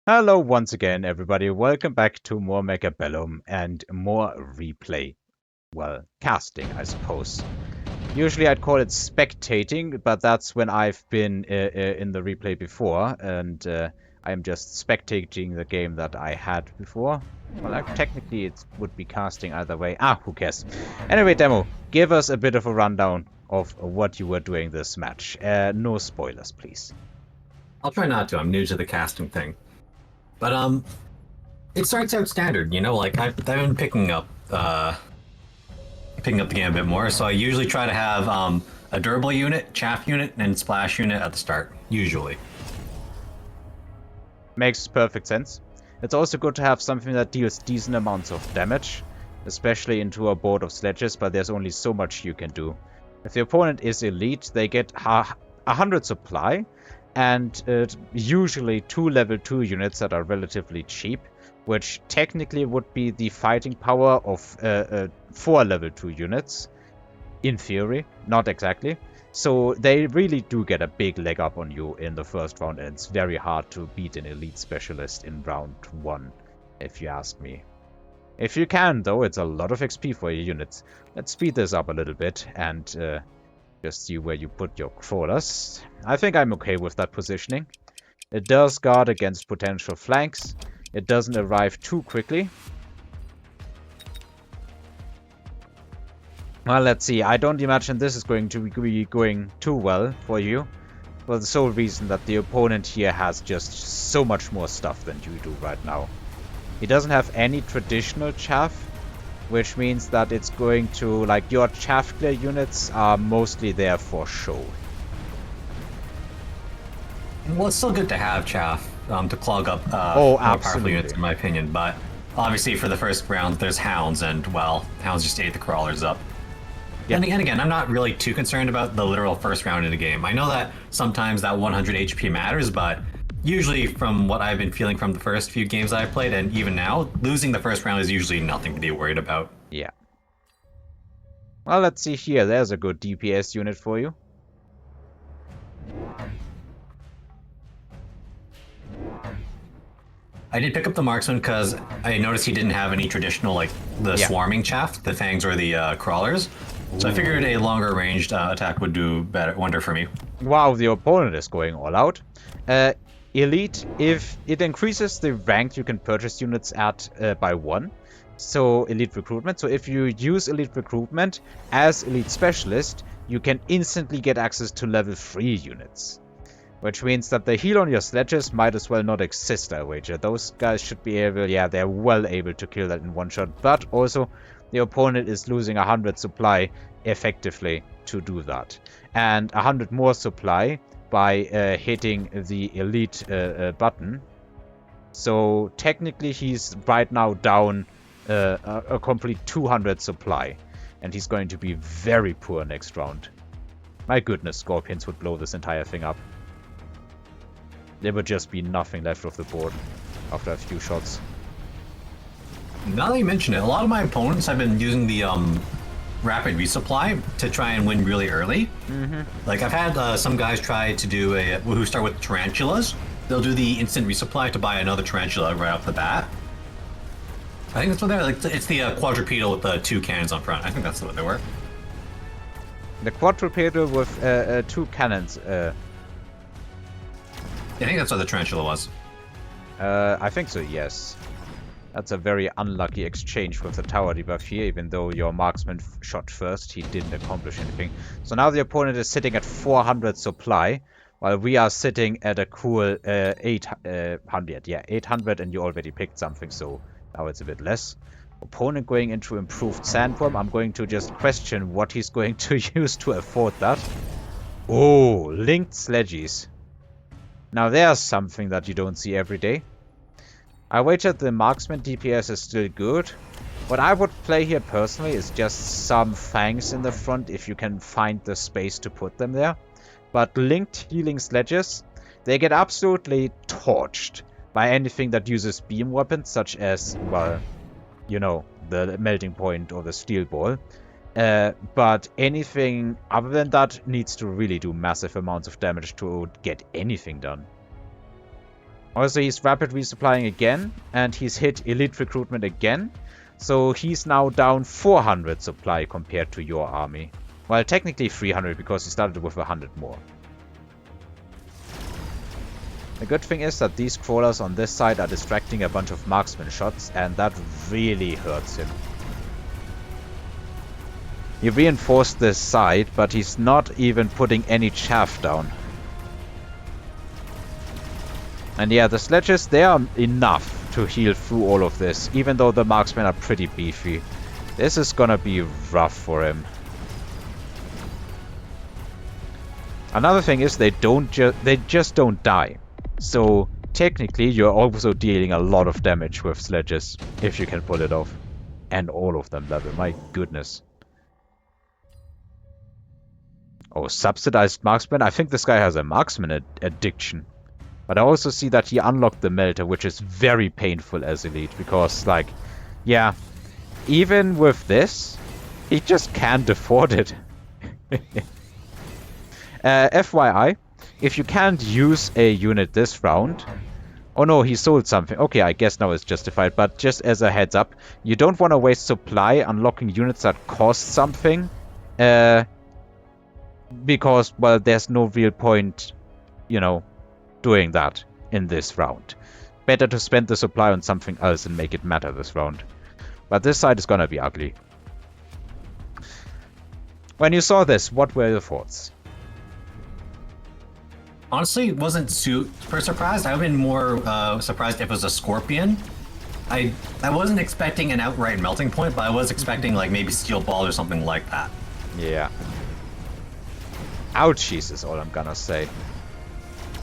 Hello once again, everybody. Welcome back to more Mechabellum and more replay. Well, casting, I suppose. Usually I'd call it spectating, but that's when I've been in the replay before, and I'm just spectating the game that I had before. Well, technically it would be casting either way. Who cares? Anyway, Demo, give us a bit of a rundown of what you were doing this match. No spoilers, please. I'll try not to. I'm new to the casting thing. But it starts out standard, like I've been picking up the game a bit more, so I usually try to have a durable unit, chaff unit, and splash unit at the start, usually. Makes perfect sense. It's also good to have something that deals decent amounts of damage, especially into a board of sledges, but there's only so much you can do. If the opponent is elite, they get 100 supply, and usually 2 level 2 units that are relatively cheap, which technically would be the fighting power of 4 level 2 units, in theory, not exactly. So they really do get a big leg up on you in the first round, and it's very hard to beat an elite specialist in round 1, if you ask me. If you can, though, it's a lot of XP for your units. Let's speed this up a little bit and just see where you put your crawlers. I think I'm okay with that positioning. It does guard against potential flanks. It doesn't arrive too quickly. Well, let's see. I don't imagine this is going to be going too well for you, for the sole reason that the opponent here has just so much more stuff than you do right now. He doesn't have any traditional chaff, which means that it's going to, like, your chaff clear units are mostly there for show. Well, it's still good to have chaff to clog up more powerful units, in my opinion, but obviously for the first round there's hounds, and, well, hounds just ate the crawlers up. Yeah. And again, I'm not really too concerned about the literal first round in the game. I know that sometimes that 100 HP matters, but usually from what I've been feeling from the first few games I've played, and even now, losing the first round is usually nothing to be worried about. Yeah. Well, let's see here. There's a good DPS unit for you. I did pick up the marksman because I noticed he didn't have any traditional, like, the swarming chaff, the fangs or the crawlers. So I figured a longer ranged attack would do wonder for me. Wow, the opponent is going all out. Elite, if it increases the rank you can purchase units at by 1. So elite recruitment. So if you use elite recruitment as elite specialist, you can instantly get access to level 3 units. Which means that the heal on your sledges might as well not exist, I wager. Those guys should be able, yeah, they're well able to kill that in one shot. But also, the opponent is losing 100 supply effectively to do that. And 100 more supply by hitting the elite button. So technically he's right now down a complete 200 supply. And he's going to be very poor next round. My goodness, Scorpions would blow this entire thing up. There would just be nothing left of the board after a few shots. Now that you mention it, a lot of my opponents have been using the rapid resupply to try and win really early. Like, I've had some guys try to do who start with tarantulas. They'll do the instant resupply to buy another tarantula right off the bat. I think that's what they're like. It's the quadrupedal with the 2 cannons on front. I think that's what they were. The quadrupedal with 2 cannons. I think that's what the tarantula was. I think so, yes. That's a very unlucky exchange with the tower debuff here, even though your marksman shot first, he didn't accomplish anything. So now the opponent is sitting at 400 supply, while we are sitting at a cool 800. Yeah, 800, and you already picked something, so now it's a bit less. Opponent going into improved sandworm. I'm going to just question what he's going to use to afford that. Oh, linked sledges. Now there's something that you don't see every day. I wager the marksman DPS is still good. What I would play here personally is just some fangs in the front if you can find the space to put them there. But linked healing sledges, they get absolutely torched by anything that uses beam weapons, such as, well, you know, the melting point or the steel ball. But anything other than that needs to really do massive amounts of damage to get anything done. Also, he's rapid resupplying again, and he's hit elite recruitment again. So he's now down 400 supply compared to your army. Well, technically 300 because he started with 100 more. The good thing is that these crawlers on this side are distracting a bunch of marksman shots, and that really hurts him. He reinforced this side, but he's not even putting any chaff down. And yeah, the sledges, they are enough to heal through all of this, even though the marksmen are pretty beefy. This is gonna be rough for him. Another thing is they just don't die. So technically you're also dealing a lot of damage with sledges, if you can pull it off. And all of them level, my goodness. Oh, subsidized marksman? I think this guy has a marksman addiction. But I also see that he unlocked the melter, which is very painful as elite. Because, like, yeah, even with this, he just can't afford it. FYI, if you can't use a unit this round... Oh no, he sold something. Okay, I guess now it's justified. But just as a heads up, you don't want to waste supply unlocking units that cost something. Because, well, there's no real point, you know, doing that in this round. Better to spend the supply on something else and make it matter this round. But this side is gonna be ugly. When you saw this, what were your thoughts? Honestly, wasn't super surprised. I've been more surprised if it was a Scorpion. I wasn't expecting an outright melting point, but I was expecting like maybe Steel Ball or something like that. Yeah. Ouchies is all I'm gonna say.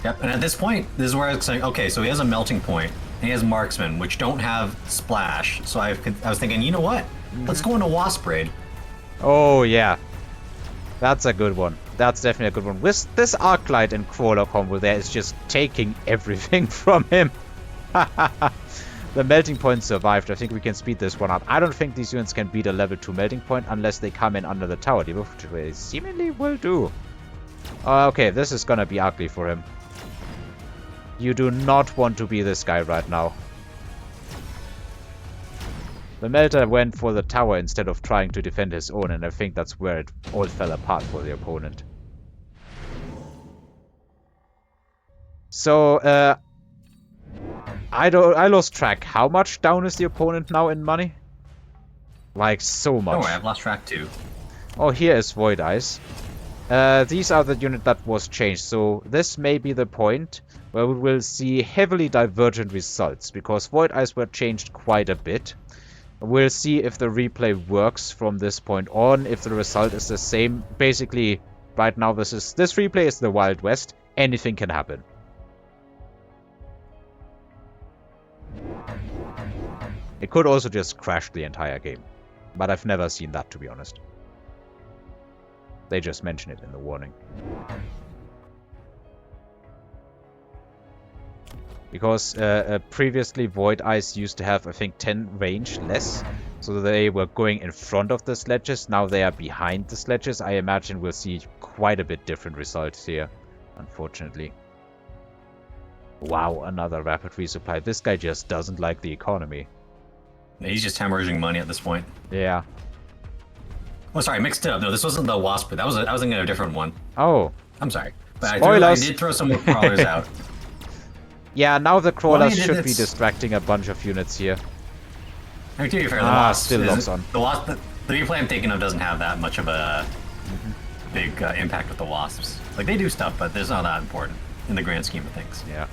Yep, and at this point, this is where I was saying, okay, so he has a melting point, and he has marksmen, which don't have splash. So I was thinking, you know what? Let's go into Wasp Raid. Oh yeah. That's a good one. That's definitely a good one. This Arclight and Crawler combo there is just taking everything from him. The melting point survived. I think we can speed this one up. I don't think these units can beat a level 2 melting point unless they come in under the tower debuff, which they seemingly will do. Okay, this is gonna be ugly for him. You do not want to be this guy right now. The Melter went for the tower instead of trying to defend his own, and I think that's where it all fell apart for the opponent. So, I lost track. How much down is the opponent now in money? Like, so much. Oh, I've lost track too. Oh, here is Void Eyes. These are the unit that was changed, so this may be the point where we will see heavily divergent results, because Void Eyes were changed quite a bit. We'll see if the replay works from this point on, if the result is the same. Basically, right now this replay is the Wild West. Anything can happen. It could also just crash the entire game, but I've never seen that, to be honest. They just mention it in the warning. Because previously Void Eyes used to have, I think, 10 range less. So they were going in front of the sledges. Now they are behind the sledges. I imagine we'll see quite a bit different results here, unfortunately. Wow, another rapid resupply. This guy just doesn't like the economy. He's just hemorrhaging money at this point. Yeah. Oh, sorry, mixed it up. No, this wasn't the Wasp. I was thinking of a different one. Oh. I'm sorry. But Spoilers. I did throw some more crawlers out. Yeah, now the crawlers should be distracting a bunch of units here. I mean, to be fair, the Wasp still locks on. The Wasp, the replay I'm thinking of doesn't have that much of a big impact with the Wasps. Like, they do stuff, but it's not that important in the grand scheme of things. Yeah.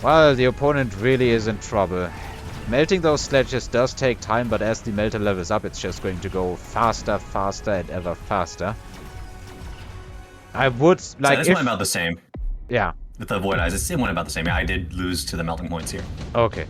Well, the opponent really is in trouble. Melting those sledges does take time, but as the melter levels up, it's just going to go faster, faster, and ever faster. I would like. So this went about the same. Yeah. With the Void Eyes, it went about the same. Yeah, I did lose to the melting points here. Okay.